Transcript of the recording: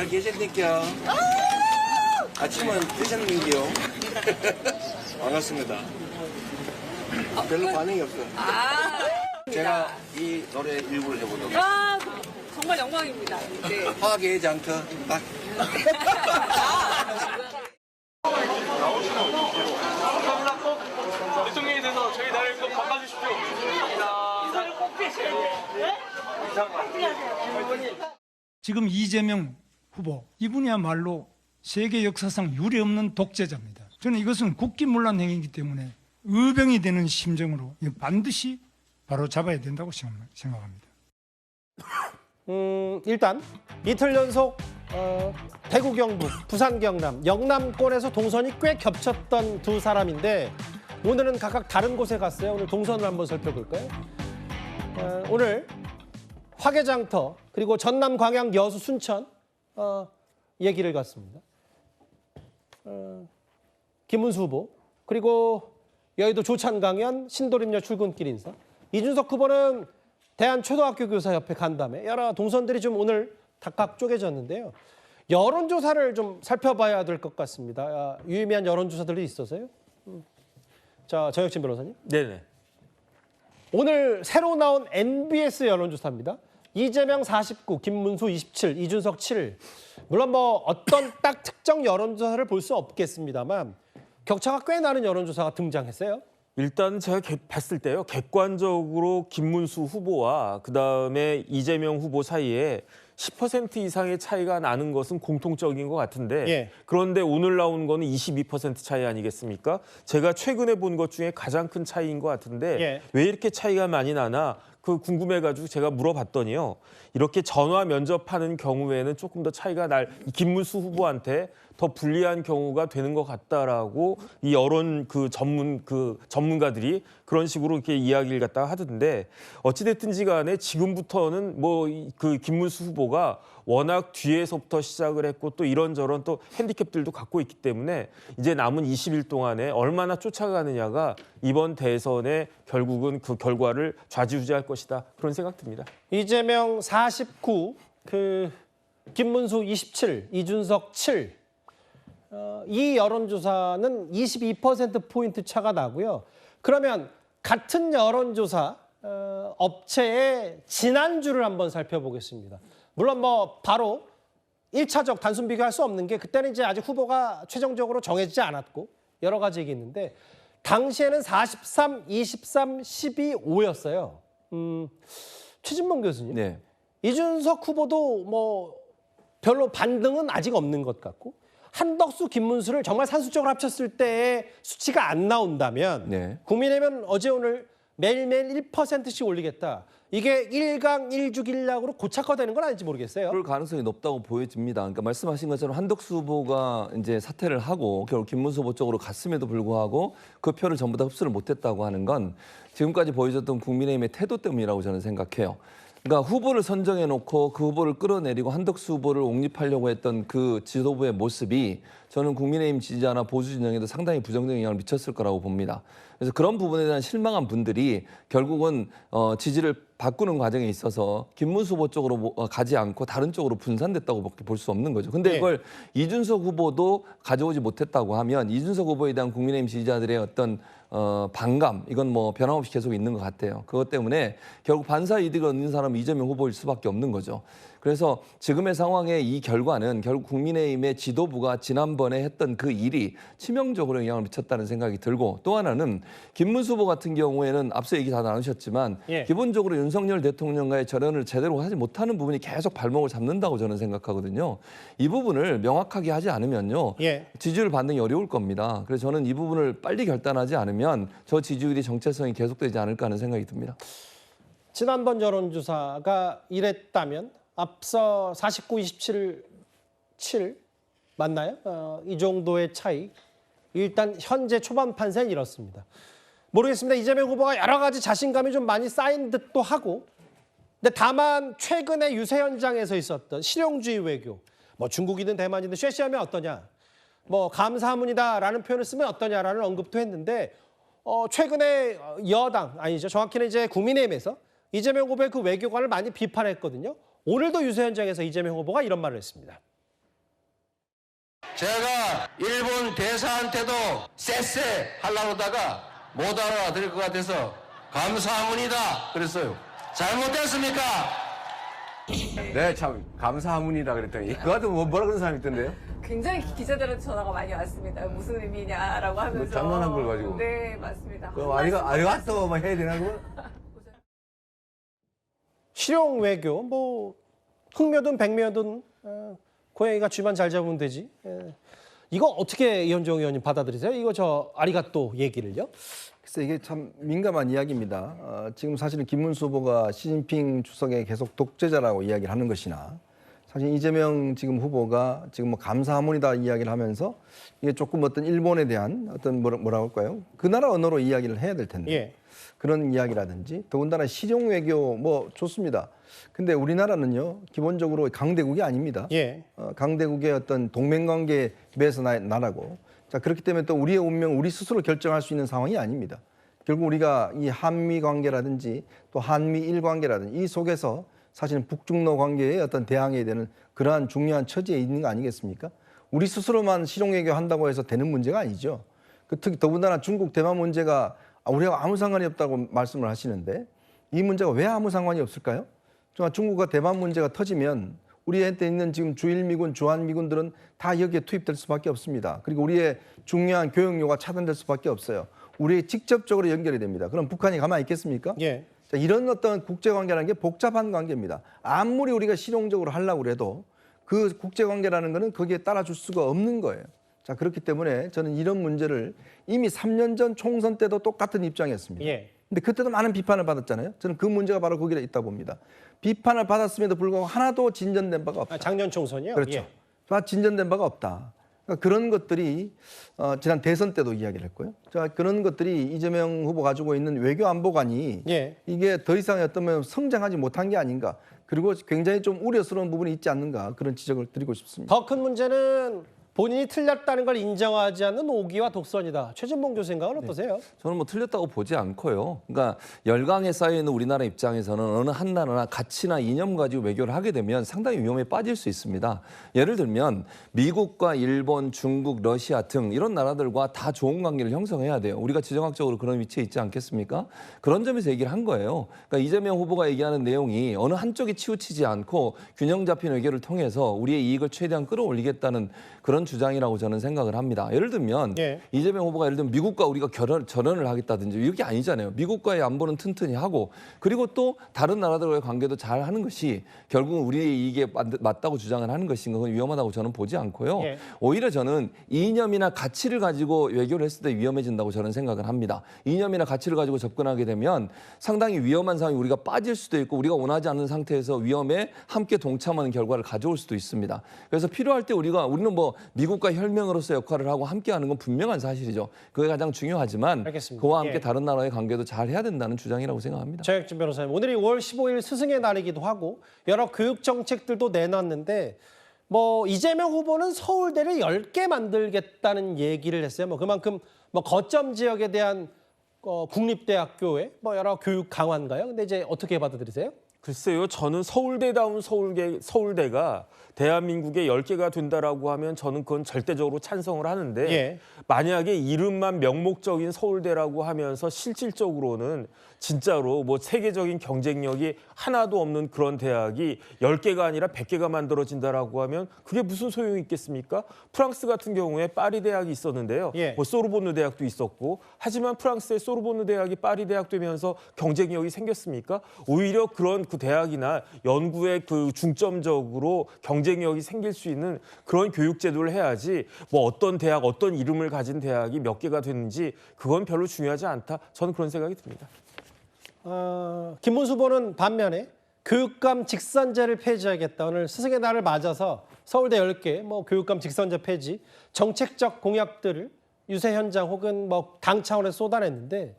잘 계셨니까? 아침은 드셨는데요? 반갑습니다. 별로 반응이 없어요. 제가 이 노래 일부를 해보도록 하겠습니다. 정말 영광입니다. 네. 화개의 장터 딱. 대통령이 돼서 저희 나라를 꼭 바꿔주십시오. 인사를 꼭 피시오. 지금 이재명 후보 이분이야말로 세계 역사상 유례없는 독재자입니다. 저는 이것은 국기문란 행위이기 때문에 의병이 되는 심정으로 반드시 바로 잡아야 된다고 생각합니다. 일단 이틀 연속 대구 경북, 부산 경남, 영남권에서 동선이 꽤 겹쳤던 두 사람인데 오늘은 각각 다른 곳에 갔어요. 오늘 동선을 한번 살펴볼까요? 오늘 화개장터 그리고 전남, 광양, 여수, 순천 얘기를 갔습니다. 김문수 후보 그리고 여의도 조찬 강연 신도림역 출근길 인사. 이준석 후보는 대한초등학교교사협회 간담회 여러 동선들이 좀 오늘 각각 쪼개졌는데요. 여론조사를 좀 살펴봐야 될 것 같습니다. 유의미한 여론조사들이 있어서요. 자, 정혁진 변호사님. 네네. 오늘 새로 나온 NBS 여론조사입니다. 이재명 49, 김문수 27, 이준석 7. 물론 뭐 어떤 딱 특정 여론조사를 볼 수 없겠습니다만 격차가 꽤 나는 여론조사가 등장했어요. 일단 제가 봤을 때요. 객관적으로 김문수 후보와 그다음에 이재명 후보 사이에 10% 이상의 차이가 나는 것은 공통적인 것 같은데 예. 그런데 오늘 나온 거는 22% 차이 아니겠습니까? 제가 최근에 본 것 중에 가장 큰 차이인 것 같은데 예. 왜 이렇게 차이가 많이 나나 궁금해가지고 제가 물어봤더니요. 이렇게 전화 면접하는 경우에는 조금 더 차이가 날 김문수 후보한테 더 불리한 경우가 되는 것 같다라고 이 여론 전문가들이 그런 식으로 이렇게 이야기를 갖다가 하던데 어찌됐든지 간에 지금부터는 뭐 김문수 후보가 워낙 뒤에서부터 시작을 했고 또 이런저런 또 핸디캡들도 갖고 있기 때문에 이제 남은 20일 동안에 얼마나 쫓아가느냐가 이번 대선에 결국은 그 결과를 좌지우지할 것이다. 그런 생각 듭니다. 이재명 49, 김문수 27, 이준석 7. 이 여론조사는 22%포인트 차가 나고요. 그러면 같은 여론조사 업체의 지난주를 한번 살펴보겠습니다. 물론 뭐 바로 1차적 단순 비교할 수 없는 게 그때는 이제 아직 후보가 최종적으로 정해지지 않았고 여러 가지 얘기 있는데 당시에는 43, 23, 12, 5였어요. 최진봉 교수님. 네. 이준석 후보도 뭐 별로 반등은 아직 없는 것 같고 한덕수, 김문수를 정말 산술적으로 합쳤을 때의 수치가 안 나온다면 네. 국민의힘은 어제 오늘 매일매일 1%씩 올리겠다. 이게 1강 1주 1약으로 고착화되는 건 아닌지 모르겠어요. 그럴 가능성이 높다고 보여집니다. 그러니까 말씀하신 것처럼 한덕수 후보가 이제 사퇴를 하고 결국 김문수 후보 쪽으로 갔음에도 불구하고 그 표를 전부 다 흡수를 못했다고 하는 건 지금까지 보여줬던 국민의힘의 태도 때문이라고 저는 생각해요. 그러니까 후보를 선정해 놓고 그 후보를 끌어내리고 한덕수 후보를 옹립하려고 했던 그 지도부의 모습이 저는 국민의힘 지지자나 보수 진영에도 상당히 부정적인 영향을 미쳤을 거라고 봅니다. 그래서 그런 부분에 대한 실망한 분들이 결국은 지지를 바꾸는 과정에 있어서 김문수 후보 쪽으로 가지 않고 다른 쪽으로 분산됐다고 볼 수 없는 거죠. 근데 이걸 이준석 후보도 가져오지 못했다고 하면 이준석 후보에 대한 국민의힘 지지자들의 어떤 반감 이건 뭐 변함없이 계속 있는 것 같아요. 그것 때문에 결국 반사 이득을 얻는 사람은 이재명 후보일 수밖에 없는 거죠. 그래서 지금의 상황의 이 결과는 결국 국민의힘의 지도부가 지난번에 했던 그 일이 치명적으로 영향을 미쳤다는 생각이 들고 또 하나는 김문수 후보 같은 경우에는 앞서 얘기 다 나누셨지만 기본적으로 윤석열 대통령과의 절연을 제대로 하지 못하는 부분이 계속 발목을 잡는다고 저는 생각하거든요. 이 부분을 명확하게 하지 않으면요. 지지율 반등이 어려울 겁니다. 그래서 저는 이 부분을 빨리 결단하지 않으면 저 지지율이 정체성이 계속되지 않을까 하는 생각이 듭니다. 지난번 여론조사가 이랬다면 앞서 49, 27, 7 맞나요? 이 정도의 차이. 일단 현재 초반 판세는 이렇습니다. 모르겠습니다. 이재명 후보가 여러 가지 자신감이 좀 많이 쌓인 듯도 하고 근데 다만 최근에 유세 현장에서 있었던 실용주의 외교 뭐 중국이든 대만이든 쉐시하면 어떠냐 뭐 감사문이다라는 표현을 쓰면 어떠냐라는 언급도 했는데 최근에 여당 아니죠. 정확히는 이제 국민의힘에서 이재명 후보의 그 외교관을 많이 비판했거든요. 오늘도 유세 현장에서 이재명 후보가 이런 말을 했습니다. 제가 일본 대사한테도 쎄쎄 하려고 하다가 못 알아들을 것 같아서 감사합니다 그랬어요. 잘못됐습니까? 네, 참 감사합니다 그랬더니 그한테 뭐라 그런 사람이 있던데요? 굉장히 기자들한테 전화가 많이 왔습니다. 무슨 의미냐라고 하면서. 뭐 장난한 걸 가지고. 네, 맞습니다. 그럼 아리가또 뭐 해야 되나 그걸? 실용 외교 뭐 흑묘든 백묘든 고양이가 쥐만 잘 잡으면 되지. 이거 어떻게 이현정 의원님 받아들이세요? 이거 저 아리가또 얘기를요? 글쎄 이게 참 민감한 이야기입니다. 지금 사실은 김문수 후보가 시진핑 주석의 계속 독재자라고 이야기를 하는 것이나 사실 이재명 지금 후보가 지금 뭐 감사합니다 이야기를 하면서 이게 조금 어떤 일본에 대한 어떤 뭐라고 할까요? 그 나라 언어로 이야기를 해야 될 텐데 예. 그런 이야기라든지 더군다나 실용 외교 뭐 좋습니다. 근데 우리나라는요 기본적으로 강대국이 아닙니다. 예. 강대국의 어떤 동맹관계에 매서 나라고 자 그렇기 때문에 또 우리의 운명 우리 스스로 결정할 수 있는 상황이 아닙니다. 결국 우리가 이 한미 관계라든지 또 한미일 관계라든지 이 속에서 사실은 북중러 관계에 어떤 대항해야 되는 그러한 중요한 처지에 있는 거 아니겠습니까? 우리 스스로만 실용외교 한다고 해서 되는 문제가 아니죠. 특히 더군다나 중국 대만 문제가 우리하고 아무 상관이 없다고 말씀을 하시는데 이 문제가 왜 아무 상관이 없을까요? 중국과 대만 문제가 터지면 우리한테 있는 지금 주일미군, 주한미군들은 다 여기에 투입될 수밖에 없습니다. 그리고 우리의 중요한 교역로가 차단될 수밖에 없어요. 우리에 직접적으로 연결이 됩니다. 그럼 북한이 가만히 있겠습니까? 예. 자, 이런 어떤 국제관계라는 게 복잡한 관계입니다. 아무리 우리가 실용적으로 하려고 해도 그 국제관계라는 거는 거기에 따라줄 수가 없는 거예요. 자, 그렇기 때문에 저는 이런 문제를 이미 3년 전 총선 때도 똑같은 입장이었습니다. 예. 근데 그때도 많은 비판을 받았잖아요. 저는 그 문제가 바로 거기에 있다 봅니다. 비판을 받았음에도 불구하고 하나도 진전된 바가 없다. 작년 총선이요? 그렇죠. 예. 다 진전된 바가 없다. 그러니까 그런 것들이 지난 대선 때도 이야기를 했고요. 자, 그런 것들이 이재명 후보 가지고 있는 외교 안보관이 예. 이게 더 이상 어떤 면에서 성장하지 못한 게 아닌가. 그리고 굉장히 좀 우려스러운 부분이 있지 않는가 그런 지적을 드리고 싶습니다. 더 큰 문제는 본인이 틀렸다는 걸 인정하지 않는 오기와 독선이다. 최진봉 교수 생각은 어떠세요? 저는 뭐 틀렸다고 보지 않고요. 그러니까 열강에 쌓여 있는 우리나라 입장에서는 어느 한 나라나 가치나 이념 가지고 외교를 하게 되면 상당히 위험에 빠질 수 있습니다. 예를 들면 미국과 일본, 중국, 러시아 등 이런 나라들과 다 좋은 관계를 형성해야 돼요. 우리가 지정학적으로 그런 위치에 있지 않겠습니까? 그런 점에서 얘기를 한 거예요. 그러니까 이재명 후보가 얘기하는 내용이 어느 한쪽이 치우치지 않고 균형 잡힌 외교를 통해서 우리의 이익을 최대한 끌어올리겠다는 그런 주장이라고 저는 생각을 합니다. 예를 들면 예. 이재명 후보가 예를 들면 미국과 우리가 절연을 하겠다든지 이렇게 아니잖아요. 미국과의 안보는 튼튼히 하고 그리고 또 다른 나라들과의 관계도 잘 하는 것이 결국은 우리의 이익에 맞다고 주장을 하는 것인가 그건 위험하다고 저는 보지 않고요. 예. 오히려 저는 이념이나 가치를 가지고 외교를 했을 때 위험해진다고 저는 생각을 합니다. 이념이나 가치를 가지고 접근하게 되면 상당히 위험한 상황이 우리가 빠질 수도 있고 우리가 원하지 않는 상태에서 위험에 함께 동참하는 결과를 가져올 수도 있습니다. 그래서 필요할 때 우리는 뭐 미국과 혈맹으로서 역할을 하고 함께하는 건 분명한 사실이죠. 그게 가장 중요하지만 알겠습니다. 그와 함께 예. 다른 나라의 관계도 잘 해야 된다는 주장이라고 생각합니다. 최혁진 변호사님, 오늘이 5월 15일 스승의 날이기도 하고 여러 교육 정책들도 내놨는데 뭐 이재명 후보는 서울대를 10개 만들겠다는 얘기를 했어요. 뭐 그만큼 뭐 거점 지역에 대한 국립대학교의 뭐 여러 교육 강화인가요? 근데 이제 어떻게 받아들이세요? 글쎄요, 저는 서울대다운 서울대가 대한민국의 10개가 된다라고 하면 저는 그건 절대적으로 찬성을 하는데 예. 만약에 이름만 명목적인 서울대라고 하면서 실질적으로는 진짜로 뭐 세계적인 경쟁력이 하나도 없는 그런 대학이 10개가 아니라 100개가 만들어진다라고 하면 그게 무슨 소용이 있겠습니까? 프랑스 같은 경우에 파리 대학이 있었는데요. 예. 뭐 소르보느 대학도 있었고 하지만 프랑스의 소르보느 대학이 파리 대학 되면서 경쟁력이 생겼습니까? 오히려 그런 그 대학이나 연구에 그 중점적으로 경쟁력이 생길 수 있는 그런 교육 제도를 해야지 뭐 어떤 대학, 어떤 이름을 가진 대학이 몇 개가 됐는지 그건 별로 중요하지 않다. 저는 그런 생각이 듭니다. 김문수 후보는 반면에 교육감 직선제를 폐지하겠다. 오늘 스승의 날을 맞아서 서울대 10개 뭐 교육감 직선제 폐지 정책적 공약들을 유세 현장 혹은 뭐 당 차원에서 쏟아냈는데